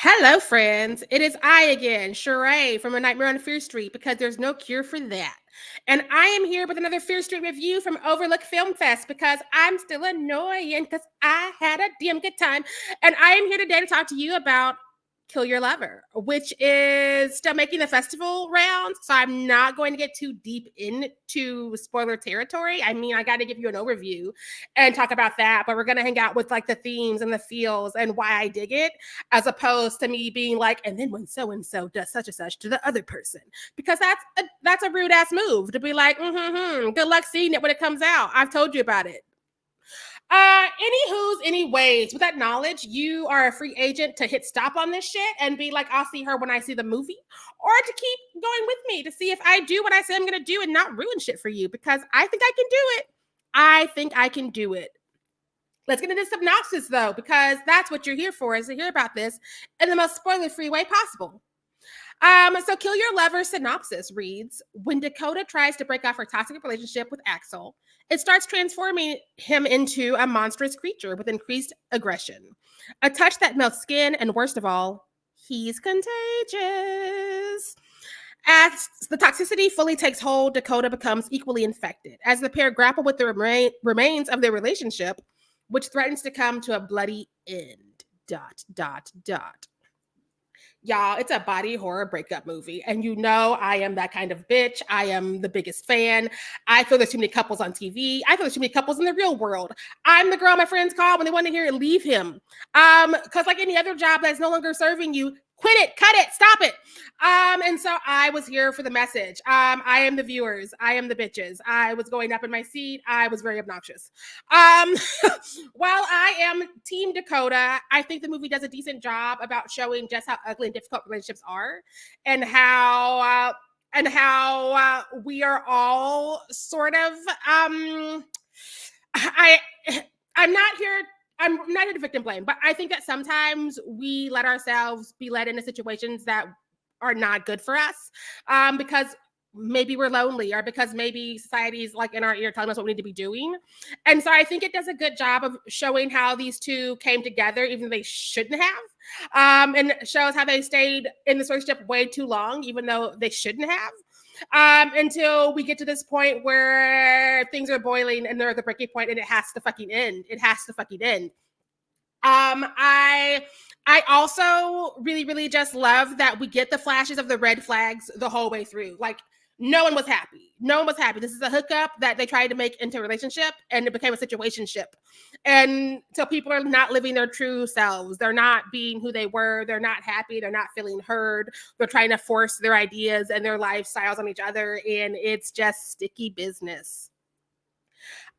Hello, friends. It is I again, Sheree from A Nightmare on Fear Street, because there's no cure for that. And I am here with another Fear Street review from Overlook Film Fest because I'm still annoying because I had a damn good time. And I am here today to talk to you about Kill Your Lover, which is still making the festival rounds. So I'm not going to get too deep into spoiler territory. I mean, I got to give you an overview and talk about that, but we're going to hang out with like the themes and the feels and why I dig it, as opposed to me being like, and then when so and so does such and such to the other person, because that's a rude ass move to be like, good luck seeing it when it comes out. I've told you about it. Anyways, with that knowledge, you are a free agent to hit stop on this shit and be like, I'll see her when I see the movie, or to keep going with me to see if I do what I say I'm gonna do and not ruin shit for you, because I think I can do it. I think I can do it. Let's get into synopsis though, because that's what you're here for, is to hear about this in the most spoiler-free way possible. So Kill Your Lover synopsis reads: when Dakota tries to break off her toxic relationship with Axel, it starts transforming him into a monstrous creature with increased aggression, a touch that melts skin, and worst of all, he's contagious. As the toxicity fully takes hold, Dakota becomes equally infected as the pair grapple with the remains of their relationship, which threatens to come to a bloody end. Dot, dot, dot. Y'all, it's a body horror breakup movie. And you know I am that kind of bitch. I am the biggest fan. I feel there's too many couples on TV. I feel there's too many couples in the real world. I'm the girl my friends call when they want to hear it, leave him. Because like any other job that's no longer serving you, quit it, cut it, stop it. And so I was here for the message. I am the viewers. I am the bitches. I was going up in my seat. I was very obnoxious. While I am Team Dakota, I think the movie does a decent job about showing just how ugly and difficult relationships are, and how we are all sort of I I'm not here. I'm not here to victim blame, but I think that sometimes we let ourselves be led into situations that are not good for us, because maybe we're lonely, or because maybe society's like in our ear telling us what we need to be doing. And so I think it does a good job of showing how these two came together, even though they shouldn't have, and shows how they stayed in this relationship way too long, even though they shouldn't have. Until we get to this point where things are boiling and they're at the breaking point and it has to fucking end. It has to fucking end. I also really, really just love that we get the flashes of the red flags the whole way through. Like, no one was happy. No one was happy. This is a hookup that they tried to make into a relationship, and it became a situationship. And so people are not living their true selves. They're not being who they were. They're not happy. They're not feeling heard. They're trying to force their ideas and their lifestyles on each other, and it's just sticky business.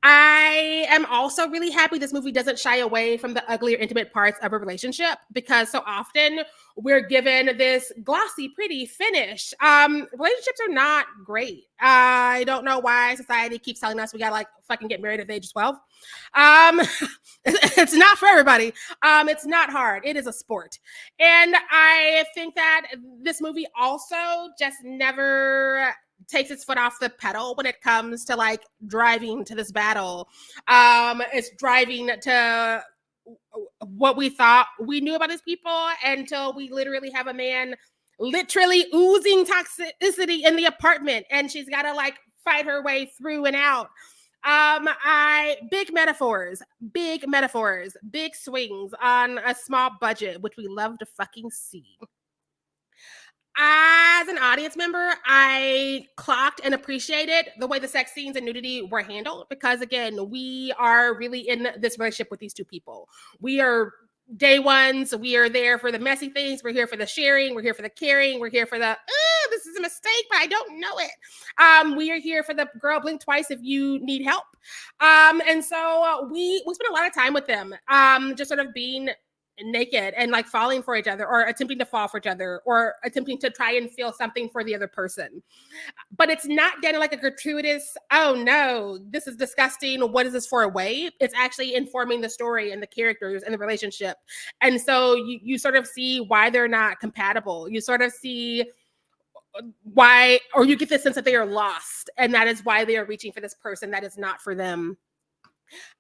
I am also really happy this movie doesn't shy away from the uglier, intimate parts of a relationship, because so often we're given this glossy, pretty finish. Relationships are not great. I don't know why society keeps telling us we gotta like fucking get married at the age of 12. It's not for everybody. It's not hard. It is a sport. And I think that this movie also just never takes its foot off the pedal when it comes to like driving to this battle. It's driving to what we thought we knew about these people, until we literally have a man literally oozing toxicity in the apartment, and she's got to like fight her way through and out. Big metaphors, big swings on a small budget, which we love to fucking see. As an audience member, I clocked and appreciated the way the sex scenes and nudity were handled, because again, we are really in this relationship with these two people. We are day ones. We are there for the messy things. We're here for the sharing. We're here for the caring. We're here for the, this is a mistake, but I don't know it. We are here for the girl, blink twice if you need help. And so we spent a lot of time with them, just sort of being naked and like falling for each other, or attempting to fall for each other, or attempting to try and feel something for the other person. But it's not done in like a gratuitous, oh no, this is disgusting, what is this for a way. It's actually informing the story and the characters and the relationship. And so you sort of see why they're not compatible. You sort of see why, or you get the sense that they are lost, and that is why they are reaching for this person that is not for them.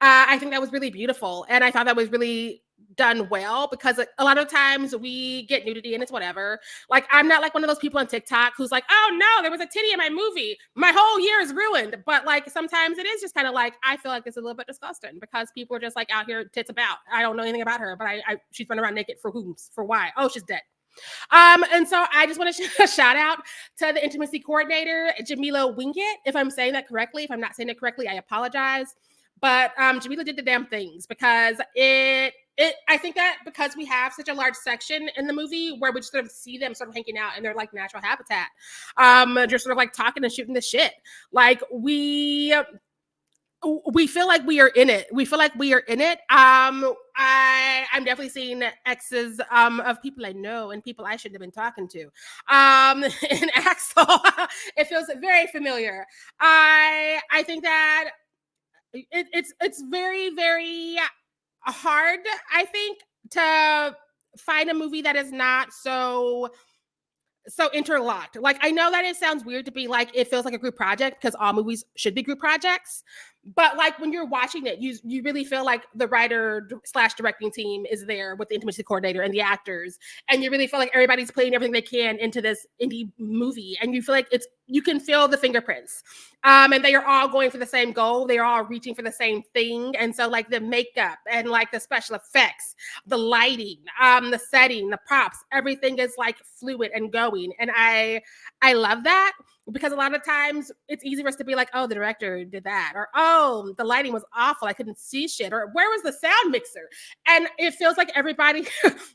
I think that was really beautiful, and I thought that was really done well, because a lot of times we get nudity and it's whatever. Like, I'm not like one of those people on TikTok who's like, oh no, there was a titty in my movie, my whole year is ruined. But like, sometimes it is just kind of like, I feel like it's a little bit disgusting because people are just like out here tits about. I don't know anything about her, but she's running around naked for whom? For why? Oh, she's dead. And so I just want to shout out to the intimacy coordinator, Jamila Wingett. If I'm saying that correctly, if I'm not saying it correctly, I apologize. But Jamila did the damn things, because I think that because we have such a large section in the movie where we just sort of see them sort of hanging out in their like natural habitat, just sort of like talking and shooting the shit. Like we feel like we are in it. We feel like we are in it. I'm definitely seeing exes of people I know and people I shouldn't have been talking to. In Axel, it feels very familiar. I think that it's very, very hard, I think, to find a movie that is not so interlocked. Like, I know that it sounds weird to be like, it feels like a group project, because all movies should be group projects. But like, when you're watching it, you really feel like the writer / directing team is there with the intimacy coordinator and the actors. And you really feel like everybody's putting everything they can into this indie movie. And you feel like you can feel the fingerprints. And they are all going for the same goal. They are all reaching for the same thing. And so like the makeup and like the special effects, the lighting, the setting, the props, everything is like fluid and going. And I love that, because a lot of times it's easy for us to be like, oh, the director did that, or oh, the lighting was awful, I couldn't see shit, or where was the sound mixer? And it feels like everybody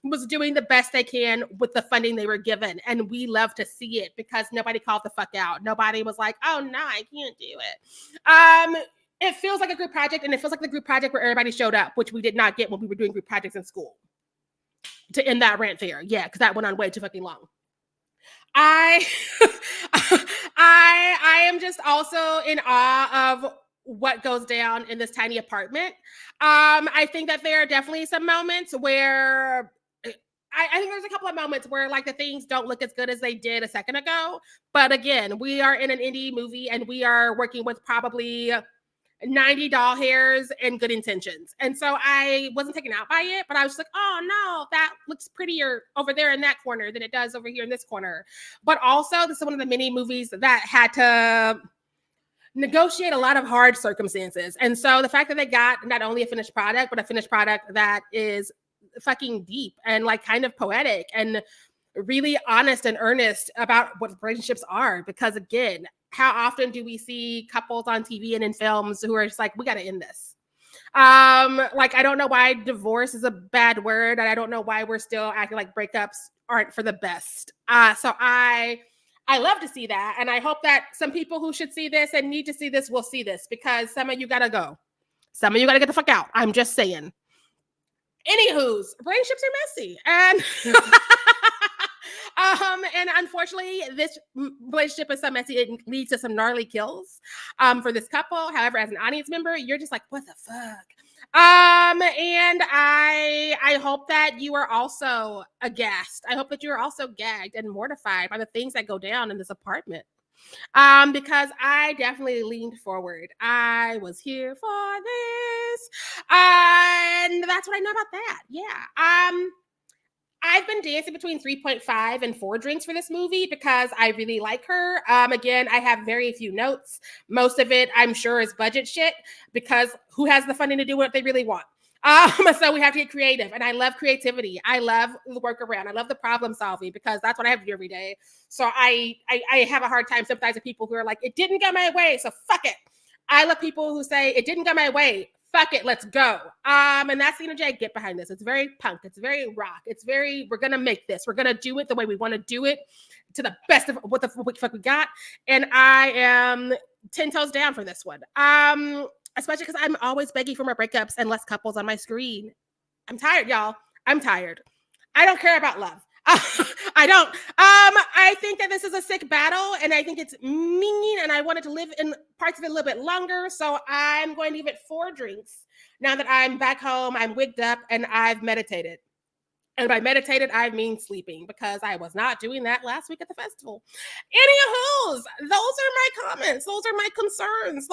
was doing the best they can with the funding they were given. And we love to see it, because nobody called the fuck out. Nobody was like, oh no, I can't do it. It feels like a group project, and it feels like the group project where everybody showed up, which we did not get when we were doing group projects in school. To end that rant there. Yeah, because that went on way too fucking long. I am just also in awe of what goes down in this tiny apartment. I think that there are definitely some moments where I think there's a couple of moments where like the things don't look as good as they did a second ago. But again, we are in an indie movie and we are working with probably 90 doll hairs and good intentions. And so I wasn't taken out by it, but I was like, oh no, that looks prettier over there in that corner than it does over here in this corner. But also, this is one of the many movies that had to negotiate a lot of hard circumstances. And so the fact that they got not only a finished product, but a finished product that is fucking deep and like kind of poetic and really honest and earnest about what relationships are. Because again, how often do we see couples on TV and in films who are just like, we got to end this? Like, I don't know why divorce is a bad word, and I don't know why we're still acting like breakups aren't for the best. So I love to see that, and I hope that some people who should see this and need to see this will see this, because some of you gotta go. Some of you gotta get the fuck out. I'm just saying. Anywho's, relationships are messy, and and unfortunately, this relationship is so messy, it leads to some gnarly kills for this couple. However, as an audience member, you're just like, what the fuck? And I hope that you are also aghast. I hope that you are also gagged and mortified by the things that go down in this apartment. Because I definitely leaned forward. I was here for this. And that's what I know about that. Yeah. I've been dancing between 3.5 and 4 drinks for this movie because I really like her. Again, I have very few notes. Most of it, I'm sure, is budget shit, because who has the funding to do what they really want? So we have to get creative, and I love creativity. I love the workaround. I love the problem solving, because that's what I have to do every day. So I have a hard time sympathizing with people who are like, it didn't go my way, so fuck it. I love people who say, it didn't go my way, fuck it, let's go. And that's the energy I get behind this. It's very punk. It's very rock. It's very, we're going to make this. We're going to do it the way we want to do it, to the best of what the fuck we got. And I am 10 toes down for this one. Especially because I'm always begging for more breakups and less couples on my screen. I'm tired, y'all. I'm tired. I don't care about love. I don't. I think that this is a sick battle, and I think it's mean, and I wanted to live in parts of it a little bit longer. So I'm going to give it 4 drinks now that I'm back home. I'm wigged up, and I've meditated. And by meditated, I mean sleeping, because I was not doing that last week at the festival. Anywho, those are my comments. Those are my concerns.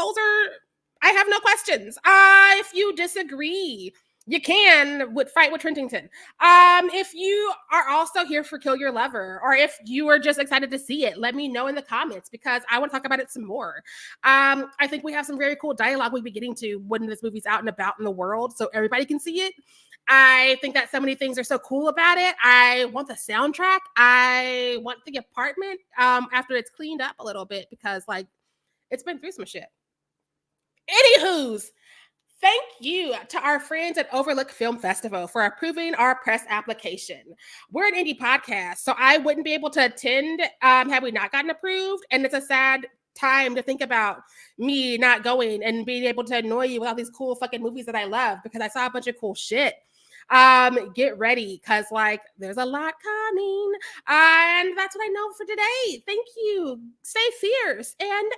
I have no questions. If you disagree You can would fight with Trentington. If you are also here for Kill Your Lover, or if you are just excited to see it, let me know in the comments because I want to talk about it some more. I think we have some very cool dialogue we'll be getting to when this movie's out and about in the world, so everybody can see it. I think that so many things are so cool about it. I want the soundtrack. I want the apartment after it's cleaned up a little bit because like it's been through some shit. Anywho's, thank you to our friends at Overlook Film Festival for approving our press application. We're an indie podcast, so I wouldn't be able to attend had we not gotten approved. And it's a sad time to think about me not going and being able to annoy you with all these cool fucking movies that I love because I saw a bunch of cool shit. Get ready because like there's a lot coming. And that's what I know for today. Thank you. Stay fierce and